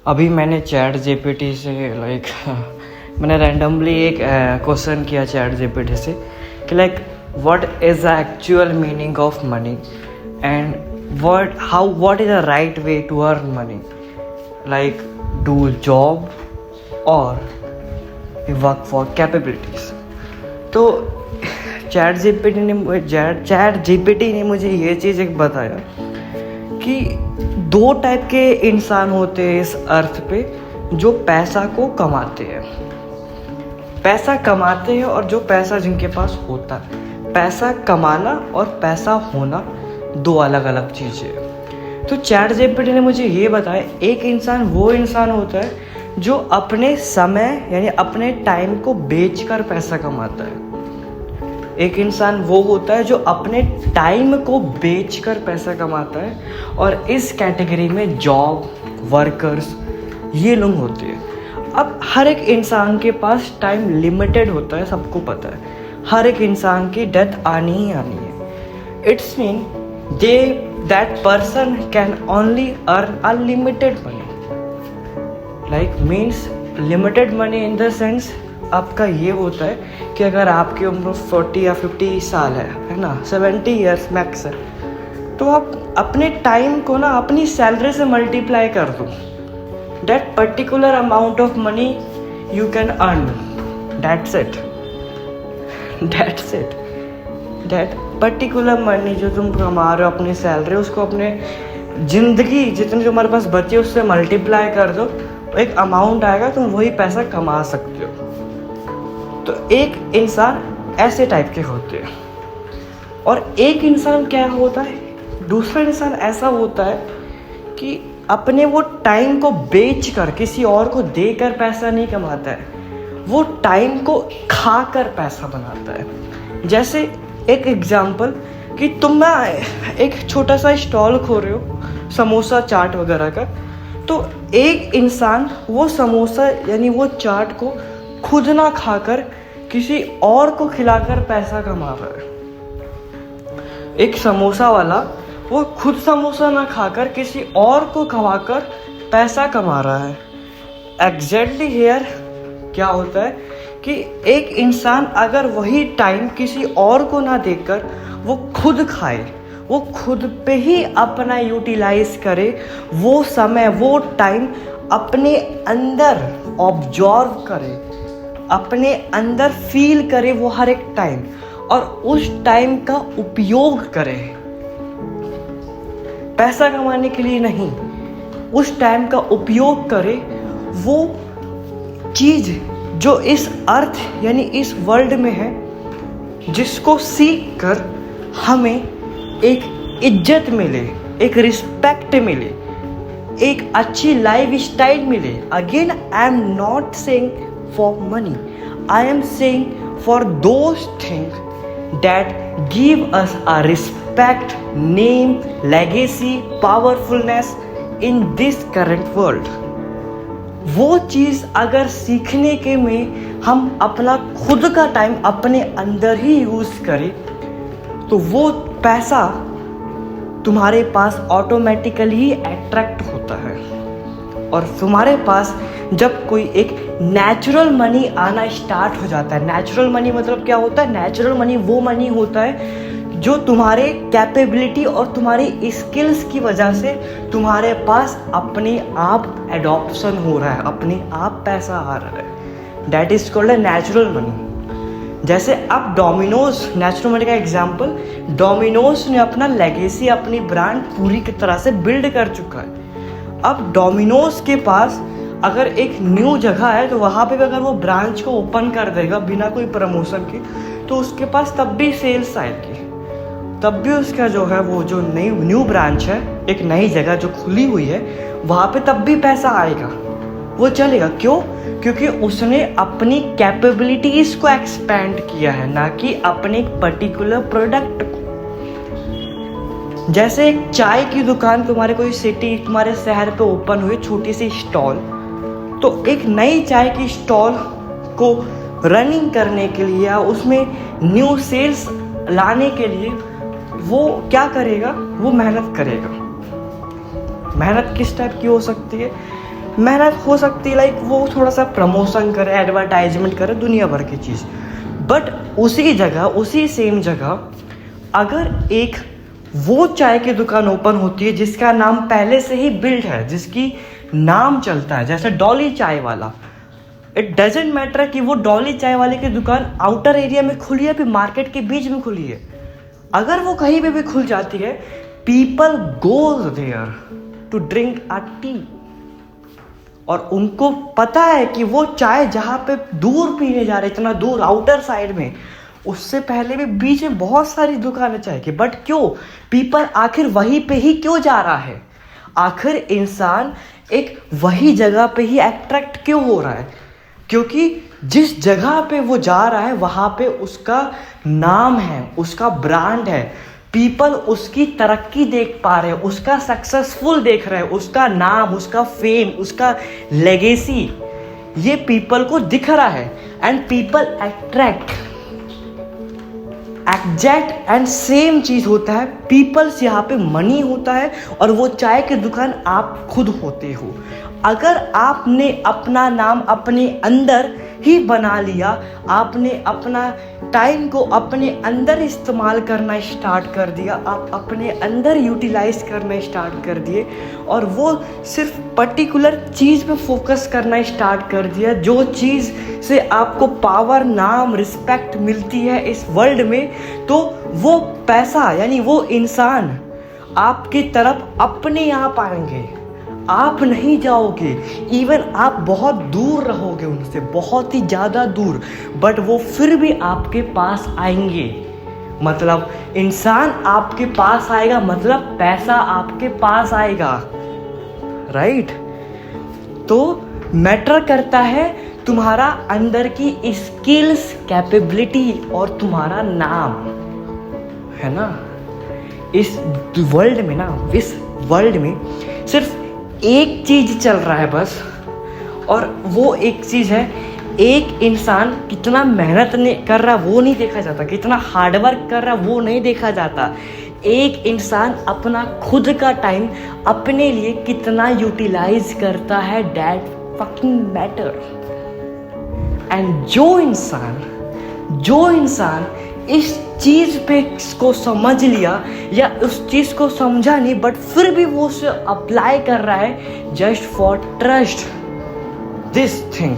अभी मैंने chat GPT से मैंने रैंडमली एक क्वेश्चन किया चैट जीपीटी से कि what is the actual meaning of money and what is the right way to earn money, like do job or work for capabilities. तो chat GPT ने मुझे ये चीज़ एक बताया कि दो टाइप के इंसान होते हैं इस अर्थ पे जो पैसा को कमाते हैं। पैसा कमाते हैं और जो पैसा जिनके पास होता है। पैसा कमाना और पैसा होना दो अलग अलग चीज़ें हैं। तो चैट जीपीटी ने मुझे ये बताया एक इंसान वो इंसान होता है जो अपने समय यानी अपने टाइम को बेचकर पैसा कमाता है। एक इंसान वो होता है जो अपने टाइम को बेचकर पैसा कमाता है और इस कैटेगरी में जॉब वर्कर्स ये लोग होते हैं। अब हर एक इंसान के पास टाइम लिमिटेड होता है, सबको पता है। हर एक इंसान की डेथ आनी ही आनी है। It's mean that person can only earn a limited money, means limited money in the sense आपका ये होता है कि अगर आपकी उम्र 40 या 50 साल है ना, 70 इयर्स मैक्स है, तो आप अपने टाइम को ना अपनी सैलरी से मल्टीप्लाई कर दो। That particular amount of money you can earn, that's it. That particular money जो तुम कमा रहे हो अपनी सैलरी, उसको अपने ज़िंदगी जितनी जो हमारे पास बची है उससे मल्टीप्लाई कर दो, एक अमाउंट आएगा, तुम वही पैसा कमा सकते हो। तो एक इंसान ऐसे टाइप के होते हैं। और एक इंसान क्या होता है, दूसरा इंसान ऐसा होता है कि अपने वो टाइम को बेच कर किसी और को देकर पैसा नहीं कमाता है, वो टाइम को खाकर पैसा बनाता है। जैसे एक एग्जाम्पल कि तुम ना एक छोटा सा स्टॉल खोल रहे हो समोसा चाट वगैरह का, तो एक इंसान वो समोसा यानी वो चाट को खुद ना खाकर किसी और को खिलाकर पैसा कमा रहा है। एक समोसा वाला वो खुद समोसा ना खाकर किसी और को खवाकर पैसा कमा रहा है। एग्जैक्टली हियर क्या होता है कि एक इंसान अगर वही टाइम किसी और को ना देकर वो खुद खाए, वो खुद पे ही अपना यूटिलाइज करे, वो समय वो टाइम अपने अंदर ऑब्जर्व करे, अपने अंदर फील करे वो हर एक टाइम, और उस टाइम का उपयोग करे पैसा कमाने के लिए नहीं, उस टाइम का उपयोग करे वो चीज़ जो इस अर्थ यानी इस वर्ल्ड में है, जिसको सीख कर हमें एक इज्जत मिले, एक रिस्पेक्ट मिले, एक अच्छी लाइफ स्टाइल मिले। Again I am not saying for money, I am saying for those things that give us a respect, name, legacy, powerfulness in this current world. वो चीज़ अगर सीखने के में हम अपना खुद का टाइम अपने अंदर ही यूज़ करें, तो वो पैसा तुम्हारे पास ऑटोमेटिकली ही अट्रैक्ट होता है। और तुम्हारे पास जब कोई एक नेचुरल मनी आना स्टार्ट हो जाता है, नेचुरल मनी मतलब क्या होता है? नेचुरल मनी वो मनी होता है जो तुम्हारे कैपेबिलिटी और तुम्हारी स्किल्स की वजह से तुम्हारे पास अपने आप एडॉप्शन हो रहा है, अपने आप पैसा आ रहा है। That is called a natural money. जैसे अब डोमिनोज नेचुरल मनी का एग्जांपल, डोमिनोज ने अपना लेगेसी, अपनी ब्रांड पूरी की तरह से बिल्ड कर चुका है। अब डोमिनोज के पास अगर एक न्यू जगह है तो वहाँ पे भी अगर वो ब्रांच को ओपन कर देगा बिना कोई प्रमोशन के, तो उसके पास तब भी सेल्स आएगी, तब भी उसका जो है वो जो न्यू ब्रांच है, एक नई जगह जो खुली हुई है, वहाँ पे तब भी पैसा आएगा, वो चलेगा। क्यों? क्योंकि उसने अपनी कैपेबिलिटीज को एक्सपेंड किया है, ना कि अपने पर्टिकुलर प्रोडक्ट को। जैसे एक चाय की दुकान तुम्हारे कोई सिटी, तुम्हारे शहर पे ओपन हुई छोटी सी स्टॉल, तो एक नई चाय की स्टॉल को रनिंग करने के लिए या उसमें न्यू सेल्स लाने के लिए वो क्या करेगा? वो मेहनत करेगा। मेहनत किस टाइप की हो सकती है? मेहनत हो सकती है, लाइक वो थोड़ा सा प्रमोशन करे, एडवर्टाइजमेंट करे, दुनिया भर की चीज़। बट उसी जगह, उसी सेम जगह अगर एक वो चाय की दुकान ओपन होती है जिसका नाम पहले से ही बिल्ड है, जिसकी नाम चलता है, जैसे डॉली चाय वाला, इट डजेंट मैटर कि वो डॉली चाय वाले की दुकान आउटर एरिया में खुली है, फिर मार्केट के बीच में खुली है, अगर वो कहीं पे भी खुल जाती है, people goes there to drink a tea. और उनको पता है कि वो चाय जहाँ पे दूर पीने जा रहे, इतना दूर आउटर साइड में, उससे पहले भी बीच में बहुत सारी दुकानें चाय की, बट क्यों पीपल आखिर वहीं पे ही क्यों जा रहा है? आखिर इंसान एक वही जगह पे ही अट्रैक्ट क्यों हो रहा है? क्योंकि जिस जगह पे वो जा रहा है वहाँ पे उसका नाम है, उसका ब्रांड है, पीपल उसकी तरक्की देख पा रहे हैं, उसका सक्सेसफुल देख रहे हैं, उसका नाम, उसका फेम, उसका लेगेसी, ये पीपल को दिख रहा है, and people attract. Exact and same चीज होता है, पीपल्स यहाँ पे मनी होता है और वो चाय की दुकान आप खुद होते हो। अगर आपने अपना नाम अपने अंदर ही बना लिया, आपने अपना टाइम को अपने अंदर इस्तेमाल करना स्टार्ट कर दिया, आप अपने अंदर यूटिलाइज करना स्टार्ट कर दिए और वो सिर्फ पर्टिकुलर चीज़ पे फोकस करना स्टार्ट कर दिया, जो चीज़ से आपको पावर, नाम, रिस्पेक्ट मिलती है इस वर्ल्ड में, तो वो पैसा यानी वो इंसान आपकी तरफ अपने आप आएंगे, आप नहीं जाओगे। इवन आप बहुत दूर रहोगे उनसे, बहुत ही ज़्यादा दूर, बट वो फिर भी आपके पास आएंगे। मतलब इंसान आपके पास आएगा, मतलब पैसा आपके पास आएगा, राइट? तो मैटर करता है तुम्हारा अंदर की स्किल्स, कैपेबिलिटी और तुम्हारा नाम, है ना? इस वर्ल्ड में ना, इस वर्ल्ड में सिर्फ एक चीज चल रहा है बस, और वो एक चीज है, एक इंसान कितना मेहनत कर रहा वो नहीं देखा जाता, कितना हार्डवर्क कर रहा वो नहीं देखा जाता, एक इंसान अपना खुद का टाइम अपने लिए कितना यूटिलाइज करता है, दैट फकिंग मैटर। एंड जो इंसान इस चीज पे को समझ लिया या उस चीज को समझा नहीं, बट फिर भी वो उसे अप्लाई कर रहा है just for trust this thing,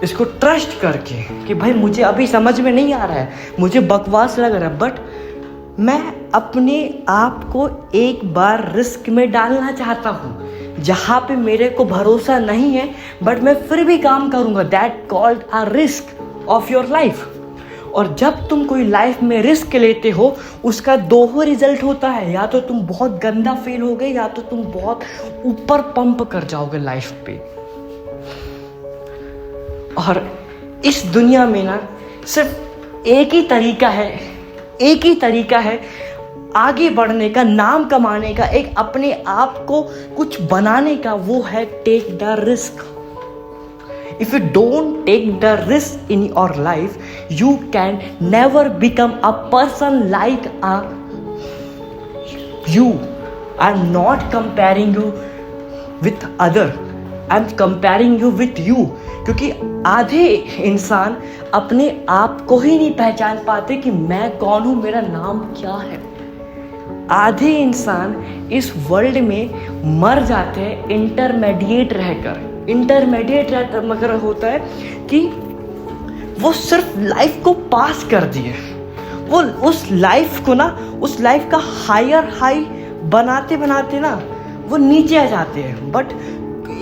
इसको ट्रस्ट करके कि भाई मुझे अभी समझ में नहीं आ रहा है, मुझे बकवास लग रहा है, बट मैं अपने आप को एक बार रिस्क में डालना चाहता हूँ जहाँ पे मेरे को भरोसा नहीं है, बट मैं फिर भी काम करूँगा, that called a risk of your life. और जब तुम कोई लाइफ में रिस्क लेते हो, उसका दो ही रिजल्ट होता है, या तो तुम बहुत गंदा फेल होगे या तो तुम बहुत ऊपर पंप कर जाओगे लाइफ पे। और इस दुनिया में ना सिर्फ एक ही तरीका है आगे बढ़ने का, नाम कमाने का, एक अपने आप को कुछ बनाने का, वो है take the risk. If you don't take the risk in your life, you can never become a person like you. I'm not comparing you with other. I'm comparing you with you. क्योंकि आधे इंसान अपने आप को ही नहीं पहचान पाते कि मैं कौन हूँ, मेरा नाम क्या है। आधे इंसान इस वर्ल्ड में मर जाते हैं इंटरमीडिएट रहकर। मगर होता है कि वो सिर्फ लाइफ को पास कर दिए, वो उस लाइफ को ना, उस लाइफ का हायर हाई बनाते बनाते ना वो नीचे आ जाते हैं। बट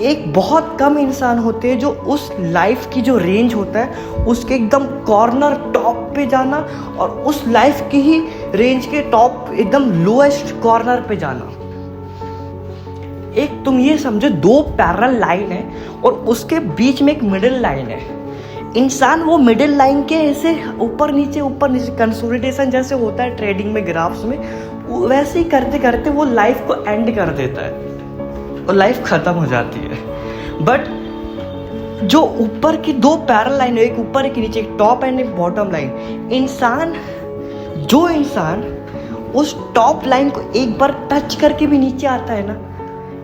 एक बहुत कम इंसान होते हैं जो उस लाइफ की जो रेंज होता है उसके एकदम कॉर्नर टॉप पे जाना, और उस लाइफ की ही रेंज के टॉप एकदम लोएस्ट कॉर्नर पे जाना। एक तुम ये समझो, दो पैरेलल लाइन है और उसके बीच में एक मिडिल लाइन है। इंसान वो मिडिल लाइन के ऐसे ऊपर नीचे कंसोलिडेशन जैसे होता है ट्रेडिंग में, ग्राफ्स में, वैसे ही करते करते वो लाइफ को एंड कर देता है और लाइफ खत्म हो जाती है। बट जो ऊपर की दो पैरेलल लाइन है, एक ऊपर एक नीचे, एक टॉप एंड एक बॉटम लाइन, जो इंसान उस टॉप लाइन को एक बार टच करके भी नीचे आता है ना,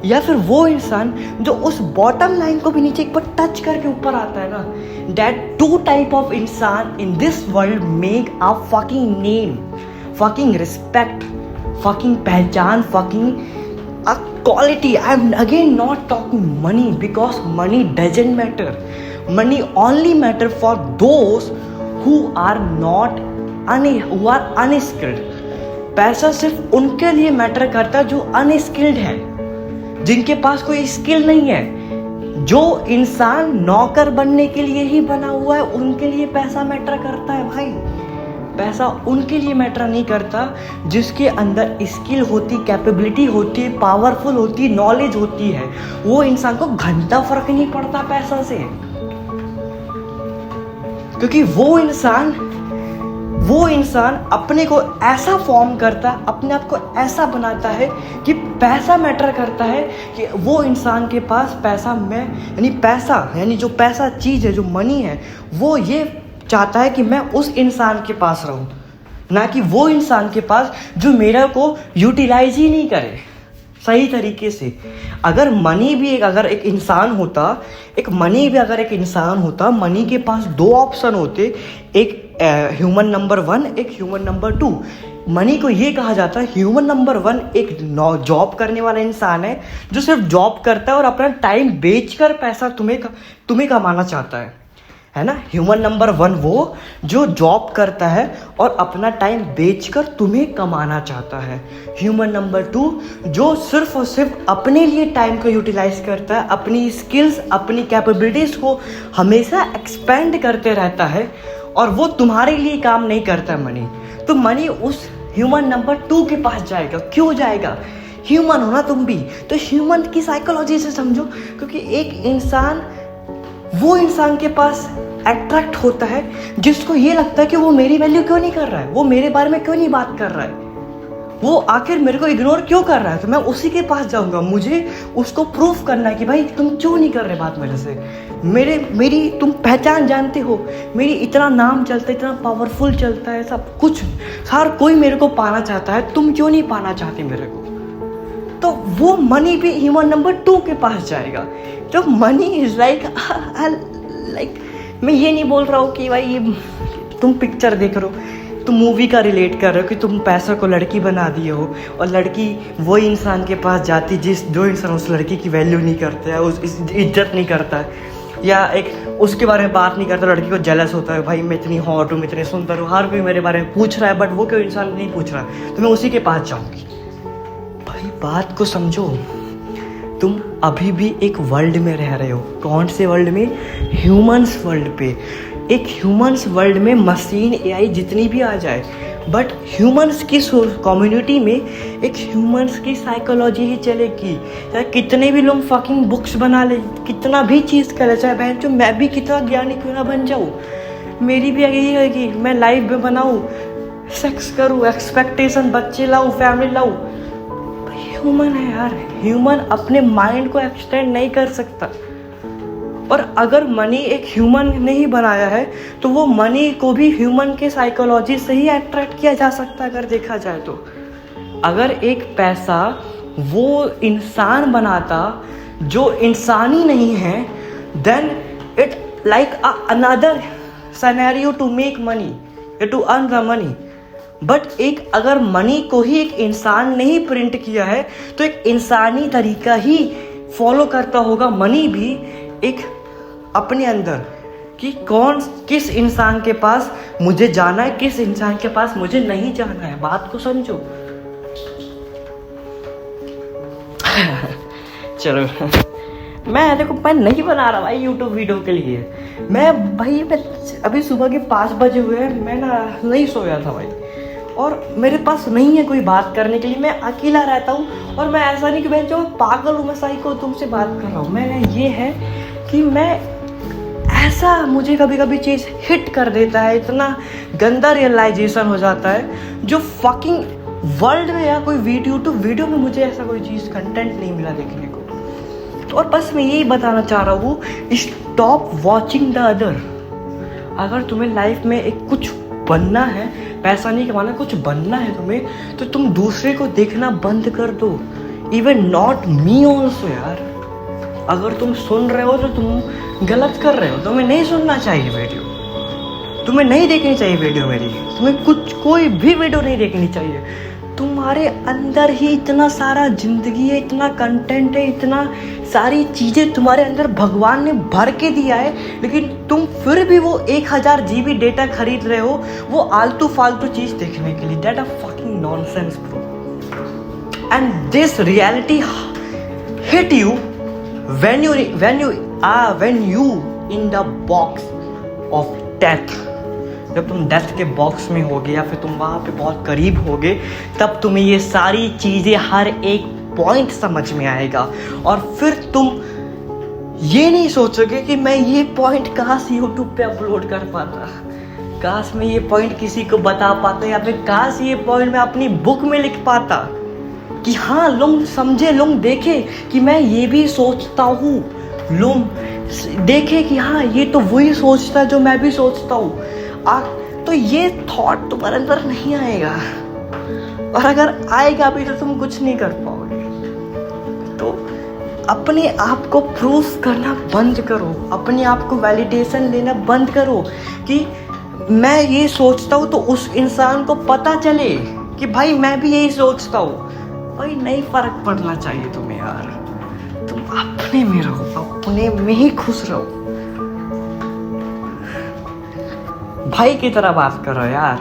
या फिर वो इंसान जो उस बॉटम लाइन को भी नीचे एक बार टच करके ऊपर आता है ना, दैट टू टाइप ऑफ इंसान in this world make a fucking name, fucking respect, fucking पहचान, fucking a quality. I am again not talking money because money doesn't matter. Money only matter for those who are unskilled. पैसा सिर्फ उनके लिए matter करता है जो unskilled है, जिनके पास कोई स्किल नहीं है. जो इंसान नौकर बनने के लिए ही बना हुआ है उनके लिए पैसा मैटर करता है भाई. पैसा उनके लिए मैटर नहीं करता जिसके अंदर स्किल होती, कैपेबिलिटी होती, पावरफुल होती, नॉलेज होती है. वो इंसान को घंटा फर्क नहीं पड़ता पैसा से, क्योंकि वो इंसान अपने को ऐसा फॉर्म करता है, अपने आप को ऐसा बनाता है कि पैसा मैटर करता है, कि वो इंसान के पास पैसा यानी जो पैसा चीज़ है, जो मनी है, वो ये चाहता है कि मैं उस इंसान के पास रहूं, ना कि वो इंसान के पास जो मेरा को यूटिलाइज ही नहीं करे सही तरीके से. अगर मनी भी अगर एक इंसान होता, मनी के पास दो ऑप्शन होते, एक ह्यूमन नंबर 1, एक ह्यूमन नंबर 2. मनी को ये कहा जाता है ह्यूमन नंबर 1 एक जॉब करने वाला इंसान है जो सिर्फ जॉब करता है और अपना टाइम बेचकर पैसा तुम्हें कमाना चाहता है ना. ह्यूमन नंबर 1 वो जो जॉब करता है और अपना टाइम बेचकर तुम्हें कमाना चाहता है. ह्यूमन नंबर 2 जो सिर्फ और सिर्फ अपने लिए टाइम को यूटिलाइज करता है, अपनी स्किल्स, अपनी कैपेबिलिटीज़ को हमेशा एक्सपेंड करते रहता है, और वो तुम्हारे लिए काम नहीं करता मनी. तो मनी उस ह्यूमन नंबर 2 के पास जाएगा. क्यों जाएगा? ह्यूमन हो ना तुम भी, तो ह्यूमन की साइकोलॉजी से समझो. क्योंकि एक इंसान वो इंसान के पास अट्रैक्ट होता है जिसको ये लगता है कि वो मेरी वैल्यू क्यों नहीं कर रहा है, वो मेरे बारे में क्यों नहीं बात कर रहा है, वो आखिर मेरे को इग्नोर क्यों कर रहा है. तो मैं उसी के पास जाऊंगा. मुझे उसको प्रूफ करना है कि भाई तुम क्यों नहीं कर रहे बात मेरे से. मेरी तुम पहचान जानते हो, मेरी इतना नाम चलता है, इतना पावरफुल चलता है, सब कुछ हर कोई मेरे को पाना चाहता है, तुम क्यों नहीं पाना चाहते मेरे को. तो वो मनी भी ह्यूमन नंबर 2 के पास जाएगा. तो मनी इज लाइक मैं ये नहीं बोल रहा हूँ कि भाई ये तुम पिक्चर देख रहे हो, तुम मूवी का रिलेट कर रहे हो कि तुम पैसा को लड़की बना दिए हो और लड़की वो इंसान के पास जाती जो इंसान उस लड़की की वैल्यू नहीं करता है, उस इज्जत नहीं करता है, या एक उसके बारे में बात नहीं करता. लड़की को जेलस होता है, भाई मैं इतनी हॉट हूँ, मैं इतनी सुंदर हूँ, हर कोई मेरे बारे में पूछ रहा है, बट वो कोई इंसान नहीं पूछ रहा है, तो मैं उसी के पास जाऊँगी. भाई बात को समझो. तुम अभी भी एक वर्ल्ड में रह रहे हो. कौन से वर्ल्ड में? ह्यूमंस वर्ल्ड पे. एक ह्यूमंस वर्ल्ड में मशीन, एआई जितनी भी आ जाए, बट ह्यूमंस की कम्युनिटी में एक ह्यूमंस की साइकोलॉजी ही चलेगी. चाहे कितने भी लोग फकिंग बुक्स बना ले, कितना भी चीज़ करे, चाहे बहन जो मैं भी कितना ज्ञानी क्यों ना बन जाऊँ, मेरी भी यही है मैं लाइफ में बनाऊँ, सेक्स करूँ, एक्सपेक्टेशन, बच्चे लाऊँ, फैमिली लाऊँ. ह्यूमन है यार. ह्यूमन अपने माइंड को एक्सटेंड नहीं कर सकता. और अगर मनी एक ह्यूमन ने ही बनाया है तो वो मनी को भी ह्यूमन के साइकोलॉजी से ही अट्रैक्ट किया जा सकता है. अगर देखा जाए तो अगर एक पैसा वो इंसान बनाता जो इंसानी नहीं है, then it like another scenario to make money, to earn the money. But एक अगर मनी को ही एक इंसान ने ही प्रिंट किया है तो एक इंसानी तरीका ही फॉलो करता होगा मनी भी एक अपने अंदर, कि किस इंसान के पास मुझे जाना है, किस इंसान के पास मुझे नहीं जाना है. बात को समझो. चलो मैं नहीं बना रहा भाई यूट्यूब वीडियो के लिए. मैं अभी सुबह के 5 बजे हुए हैं, मैं नहीं सोया था भाई, और मेरे पास नहीं है कोई बात करने के लिए. मैं अकेला रहता हूँ, और मैं ऐसा नहीं कि मैं जो पागल हूँ, मैं साइको तुमसे बात कर रहा हूँ. मैं ये है कि मैं ऐसा मुझे कभी कभी चीज़ हिट कर देता है, इतना गंदा रियलाइजेशन हो जाता है जो फकिंग वर्ल्ड में या कोई यूट्यूब वीडियो में मुझे ऐसा कोई चीज़ कंटेंट नहीं मिला देखने को. और बस मैं यही बताना चाह रहा हूँ, स्टॉप वॉचिंग द अदर. अगर तुम्हें लाइफ में एक कुछ बनना है, पैसा नहीं कमाना, कुछ बनना है तुम्हें, तो तुम दूसरे को देखना बंद कर दो. इवन नॉट मी ऑल्सो यार। अगर तुम सुन रहे हो तो तुम गलत कर रहे हो, तुम्हें नहीं सुनना चाहिए वीडियो, तुम्हें नहीं देखनी चाहिए वीडियो मेरी, तुम्हें कोई भी वीडियो नहीं देखनी चाहिए। तुम्हारे अंदर ही इतना सारा जिंदगी है, इतना कंटेंट है, इतना सारी चीज़ें तुम्हारे अंदर भगवान ने भर के दिया है, लेकिन तुम फिर भी वो 1000 GB डेटा खरीद रहे हो वो आलतू फालतू चीज़ देखने के लिए। That are fucking nonsense bro. And this reality hit you when you in the box of death। जब तुम डेथ के बॉक्स में होगे या फिर तुम वहाँ पे बहुत करीब होगे, तब तुम्हें ये सारी चीज़ें हर एक पॉइंट समझ में आएगा। और फिर तुम ये नहीं सोचोगे कि मैं ये पॉइंट काश यूट्यूब पे अपलोड कर पाता, काश मैं ये पॉइंट किसी को बता पाता, या फिर काश ये पॉइंट मैं अपनी बुक में लिख पाता कि हाँ लोग समझे, लोग देखे कि मैं ये भी सोचता हूँ, लोग देखे कि हाँ ये तो वही सोचता है जो मैं भी सोचता हूँ। तो ये थॉट तुम्हारे अंदर नहीं आएगा, और अगर आएगा भी तो तुम कुछ नहीं कर पाओगे। तो अपने आप को प्रूफ करना बंद करो, अपने आप को वैलिडेशन लेना बंद करो कि मैं ये सोचता हूँ, तो उस इंसान को पता चले कि भाई मैं भी यही सोचता हूँ। भाई नहीं फर्क पड़ना चाहिए तुम्हें यार, तुम अपने में रहो, अपने में ही खुश रहो, भाई की तरह बात करो यार।